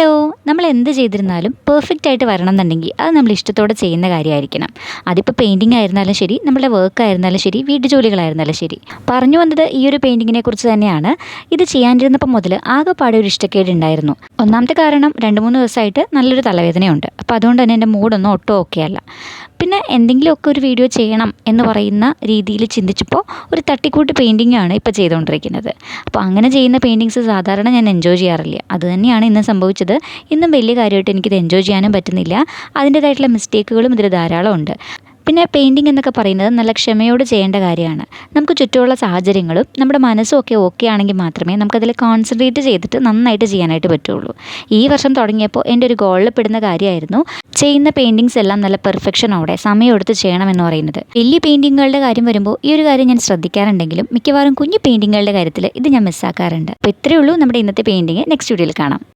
Hello, നമ്മൾ എന്ത് ചെയ്തിരുന്നാലും perfect ആയിട്ട് വരണം എന്നുണ്ടെങ്കിൽ അത് നമ്മൾ ഇഷ്ടത്തോടെ ചെയ്യുന്ന കാര്യമായിരിക്കണം. അതിപ്പോൾ പെയിൻറ്റിംഗ് ആയിരുന്നാലും ശരി, നമ്മളുടെ വർക്ക് ആയിരുന്നാലും ശരി, വീട്ടുജോലികളായിരുന്നാലും ശരി. പറഞ്ഞു വന്നത് ഈ ഒരു പെയിൻറ്റിങ്ങിനെ കുറിച്ച് തന്നെയാണ്. ഇത് ചെയ്യാനിരുന്നപ്പോൾ മുതൽ ആകെപ്പാടെ ഒരു ഇഷ്ടക്കേട് ഉണ്ടായിരുന്നു. ഒന്നാമത്തെ കാരണം 2-3 ദിവസമായിട്ട് നല്ലൊരു തലവേദനയുണ്ട്. അപ്പോൾ അതുകൊണ്ട് തന്നെ എൻ്റെ മൂഡൊന്നും ഒട്ടും ഓക്കെ അല്ല. പിന്നെ എന്തെങ്കിലുമൊക്കെ ഒരു വീഡിയോ ചെയ്യണം എന്ന് പറയുന്ന രീതിയിൽ ചിന്തിച്ചപ്പോൾ ഒരു തട്ടിക്കൂട്ട് പെയിൻറ്റിങ്ങാണ് ഇപ്പോൾ ചെയ്തുകൊണ്ടിരിക്കുന്നത്. അപ്പോൾ അങ്ങനെ ചെയ്യുന്ന പെയിൻറ്റിങ്സ് സാധാരണ ഞാൻ എൻജോയ് ചെയ്യാറില്ല. അത് തന്നെയാണ് ഇന്ന് സംഭവിച്ചത്. ഇന്നും വലിയ കാര്യമായിട്ട് എനിക്കിത് എൻജോയ് ചെയ്യാനും പറ്റുന്നില്ല. അതിൻ്റേതായിട്ടുള്ള മിസ്റ്റേക്കുകളും ഇതിൽ ധാരാളം ഉണ്ട്. പിന്നെ പെയിൻറ്റിംഗ് എന്നൊക്കെ പറയുന്നത് നല്ല ക്ഷമയോട് ചെയ്യേണ്ട കാര്യമാണ്. നമുക്ക് ചുറ്റുമുള്ള സാഹചര്യങ്ങളും നമ്മുടെ മനസ്സും ഒക്കെ ഓക്കെ ആണെങ്കിൽ മാത്രമേ നമുക്കതിൽ കോൺസെൻട്രേറ്റ് ചെയ്തിട്ട് നന്നായിട്ട് ചെയ്യാനായിട്ട് പറ്റുള്ളൂ. ഈ വർഷം തുടങ്ങിയപ്പോൾ എൻ്റെ ഒരു ഗോളിൽ പെടുന്ന കാര്യമായിരുന്നു ചെയ്യുന്ന പെയിൻറ്റിങ്സ് എല്ലാം നല്ല പെർഫെക്ഷനോടെ സമയമെടുത്ത് ചെയ്യണമെന്ന് പറയുന്നത്. വലിയ പെയിൻറ്റിങ്ങുകളുടെ കാര്യം വരുമ്പോൾ ഈ ഒരു കാര്യം ഞാൻ ശ്രദ്ധിക്കാറുണ്ടെങ്കിലും മിക്കവാറും കുഞ്ഞു പെയിൻറ്റിങ്ങുകളുടെ കാര്യത്തിൽ ഇത് ഞാൻ മിസ്സാക്കാറുണ്ട്. അപ്പോൾ ഇത്രയേ ഉള്ളൂ നമ്മുടെ ഇന്നത്തെ പെയിൻറ്റിങ്. നെക്സ്റ്റ് വീഡിയോയിൽ കാണാം.